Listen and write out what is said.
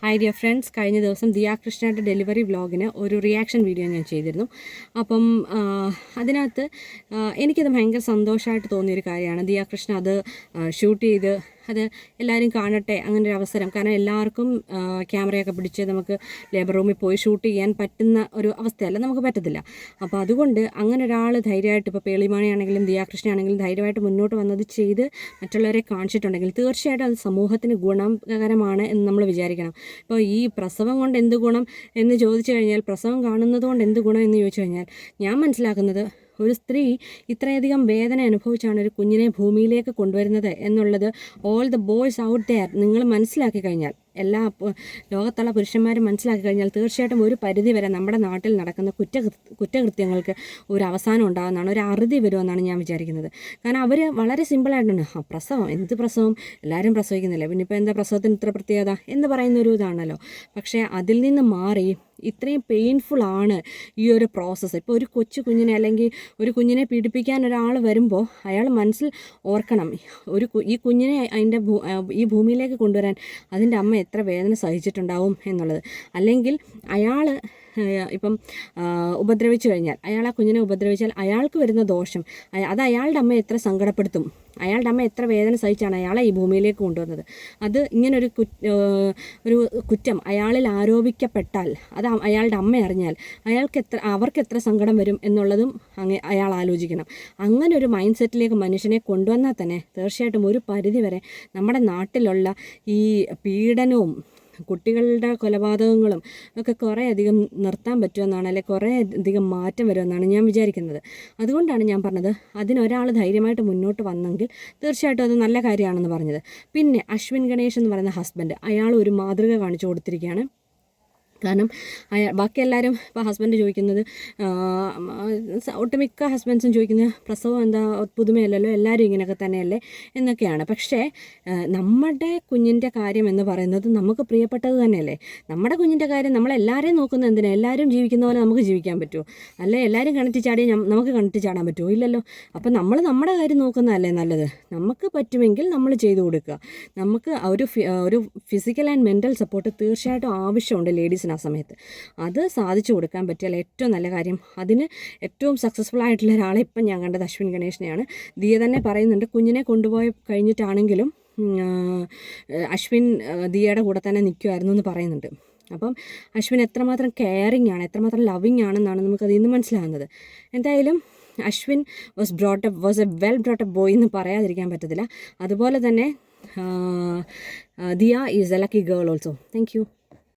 Hi dear friends, കഴിഞ്ഞ ദിവസം ദിയ കൃഷ്ണയുടെ ഡെലിവറി വ്ളോഗിന് ഒരു റിയാക്ഷൻ വീഡിയോ ഞാൻ ചെയ്തിരുന്നു. അപ്പം അതിനകത്ത് എനിക്കത് ഭയങ്കര സന്തോഷമായിട്ട് തോന്നിയൊരു കാര്യമാണ്. ദിയ കൃഷ്ണ അത് ഷൂട്ട് ചെയ്ത് അത് എല്ലാവരും കാണട്ടെ, അങ്ങനെ ഒരു അവസരം. കാരണം എല്ലാവർക്കും ക്യാമറയൊക്കെ പിടിച്ച് നമുക്ക് ലേബർ റൂമിൽ പോയി ഷൂട്ട് ചെയ്യാൻ പറ്റുന്ന ഒരു അവസ്ഥയല്ല, നമുക്ക് പറ്റത്തില്ല. അപ്പോൾ അതുകൊണ്ട് അങ്ങനെ ഒരാൾ ധൈര്യമായിട്ട്, ഇപ്പോൾ പേളിമാണിയാണെങ്കിലും ദിയാകൃഷ്ണ ആണെങ്കിലും ധൈര്യമായിട്ട് മുന്നോട്ട് വന്നത് ചെയ്ത് മറ്റുള്ളവരെ കാണിച്ചിട്ടുണ്ടെങ്കിൽ തീർച്ചയായിട്ടും അത് സമൂഹത്തിന് ഗുണകരമാണ് എന്ന് നമ്മൾ വിചാരിക്കണം. ഇപ്പോൾ ഈ പ്രസവം കൊണ്ട് എന്ത് ഗുണം എന്ന് ചോദിച്ചു കഴിഞ്ഞാൽ, പ്രസവം കാണുന്നത് കൊണ്ട് എന്ത് ഗുണം എന്ന് ചോദിച്ചു കഴിഞ്ഞാൽ, ഞാൻ മനസ്സിലാക്കുന്നത് ഒരു സ്ത്രീ ഇത്രയധികം വേദന അനുഭവിച്ചാണ് ഒരു കുഞ്ഞിനെ ഭൂമിയിലേക്ക് കൊണ്ടുവരുന്നത് എന്നുള്ളത് all the boys out there നിങ്ങൾ മനസ്സിലാക്കി കഴിഞ്ഞാൽ, എല്ലാ ലോകത്തുള്ള പുരുഷന്മാരും മനസ്സിലാക്കി കഴിഞ്ഞാൽ തീർച്ചയായിട്ടും ഒരു പരിധി വരെ നമ്മുടെ നാട്ടിൽ നടക്കുന്ന കുറ്റകൃത്യങ്ങൾക്ക് ഒരു അവസാനം ഉണ്ടാകുന്നതാണ്, ഒരു അറുതി വരുമെന്നാണ് ഞാൻ വിചാരിക്കുന്നത്. കാരണം അവർ വളരെ സിമ്പിളായിട്ടുണ്ട്, പ്രസവം എന്ത് പ്രസവം, എല്ലാവരും പ്രസവിക്കുന്നില്ല, പിന്നെ ഇപ്പോൾ എന്താ പ്രസവത്തിന് ഇത്ര പ്രത്യേകത എന്ന് പറയുന്ന ഒരു ഇതാണല്ലോ. പക്ഷേ അതിൽ നിന്ന് മാറി ഇത്രയും പെയിൻഫുള്ളാണ് ഈ ഒരു പ്രോസസ്സ്. ഇപ്പോൾ ഒരു കുഞ്ഞിനെ അല്ലെങ്കിൽ ഒരു കുഞ്ഞിനെ പീഡിപ്പിക്കാൻ ഒരാൾ വരുമ്പോൾ അയാൾ മനസ്സിൽ ഓർക്കണം, ഈ കുഞ്ഞിനെ ഈ ഭൂമിയിലേക്ക് കൊണ്ടുവരാൻ അതിൻ്റെ അമ്മ എത്ര വേദന സഹിച്ചിട്ടുണ്ടാവും എന്നുള്ളത്. അല്ലെങ്കിൽ അയാൾ ഇപ്പം ഉപദ്രവിച്ചു കഴിഞ്ഞാൽ, അയാൾ ആ കുഞ്ഞിനെ ഉപദ്രവിച്ചാൽ അയാൾക്ക് വരുന്ന ദോഷം, അത് അയാളുടെ അമ്മ എത്ര സങ്കടപ്പെടുത്തും, അയാളുടെ അമ്മ എത്ര വേദന സഹിച്ചാണ് അയാളെ ഈ ഭൂമിയിലേക്ക് കൊണ്ടുവന്നത്. അത് ഇങ്ങനൊരു ഒരു കുറ്റം അയാളിൽ ആരോപിക്കപ്പെട്ടാൽ അത് അയാളുടെ അമ്മ അറിഞ്ഞാൽ അവർക്ക് എത്ര സങ്കടം വരും എന്നുള്ളതും അയാൾ ആലോചിക്കണം. അങ്ങനെ ഒരു മൈൻഡ് സെറ്റിലേക്ക് മനുഷ്യനെ കൊണ്ടുവന്നാൽ തന്നെ തീർച്ചയായിട്ടും ഒരു പരിധി വരെ നമ്മുടെ നാട്ടിലുള്ള ഈ പീഡനവും കുട്ടികളുടെ കൊലപാതകങ്ങളും ഒക്കെ കുറേ അധികം നിർത്താൻ പറ്റുമെന്നാണ്, അല്ലെങ്കിൽ കുറേ അധികം മാറ്റം വരുമെന്നാണ് ഞാൻ വിചാരിക്കുന്നത്. അതുകൊണ്ടാണ് ഞാൻ പറഞ്ഞത്, അതിനൊരാൾ ധൈര്യമായിട്ട് മുന്നോട്ട് വന്നെങ്കിൽ തീർച്ചയായിട്ടും അത് നല്ല കാര്യമാണെന്ന് പറഞ്ഞത്. പിന്നെ അശ്വിൻ ഗണേഷ് എന്ന് പറയുന്ന ഹസ്ബൻഡ്, അയാൾ ഒരു മാതൃക കാണിച്ചു കൊടുത്തിരിക്കുകയാണ്. കാരണം ബാക്കി എല്ലാവരും ഇപ്പോൾ ഹസ്ബൻഡ് ചോദിക്കുന്നത്, ഒട്ടുമിക്ക ഹസ്ബൻഡ്സും ചോദിക്കുന്നത് പ്രസവം എന്താ പുതുമയല്ലല്ലോ, എല്ലാവരും ഇങ്ങനെയൊക്കെ തന്നെയല്ലേ എന്നൊക്കെയാണ്. പക്ഷേ നമ്മുടെ കുഞ്ഞിൻ്റെ കാര്യം എന്ന് പറയുന്നത് നമുക്ക് പ്രിയപ്പെട്ടത് തന്നെയല്ലേ. നമ്മുടെ കുഞ്ഞിൻ്റെ കാര്യം നമ്മളെല്ലാവരെയും നോക്കുന്നത് എന്തിനാണ്? എല്ലാവരും ജീവിക്കുന്ന പോലെ നമുക്ക് ജീവിക്കാൻ പറ്റുമോ? അല്ലെ എല്ലാവരും കിണറ്റി ചാടിയാൽ നമുക്ക് കിണറ്റി ചാടാൻ പറ്റുമോ? ഇല്ലല്ലോ. അപ്പോൾ നമ്മൾ നമ്മുടെ കാര്യം നോക്കുന്നതല്ലേ നല്ലത്. നമുക്ക് പറ്റുമെങ്കിൽ നമ്മൾ ചെയ്തു കൊടുക്കുക. നമുക്ക് ഒരു ഫിസിക്കൽ ആൻഡ് മെൻ്റൽ സപ്പോർട്ട് തീർച്ചയായിട്ടും ആവശ്യമുണ്ട് ലേഡീസിന് ആ സമയത്ത്. അത് സാധിച്ചു കൊടുക്കാൻ പറ്റിയാൽ ഏറ്റവും നല്ല കാര്യം. അതിന് ഏറ്റവും സക്സസ്ഫുൾ ആയിട്ടുള്ള ഒരാളെ ഇപ്പം ഞാൻ കണ്ടത് അശ്വിൻ ഗണേഷിനെയാണ്. ദിയ തന്നെ പറയുന്നുണ്ട്, കുഞ്ഞിനെ കൊണ്ടുപോയി കഴിഞ്ഞിട്ടാണെങ്കിലും അശ്വിൻ ദിയയുടെ കൂടെ തന്നെ നിൽക്കുമായിരുന്നു എന്ന് പറയുന്നുണ്ട്. അപ്പം അശ്വിൻ എത്രമാത്രം കെയറിങ് ആണ്, എത്രമാത്രം ലവിങ് ആണെന്നാണ് നമുക്കതിൽ നിന്ന് മനസ്സിലാകുന്നത്. എന്തായാലും Ashwin was A well brought up boy എന്ന് പറയാതിരിക്കാൻ പറ്റത്തില്ല. അതുപോലെ തന്നെ Diya is A lucky girl also. Thank you.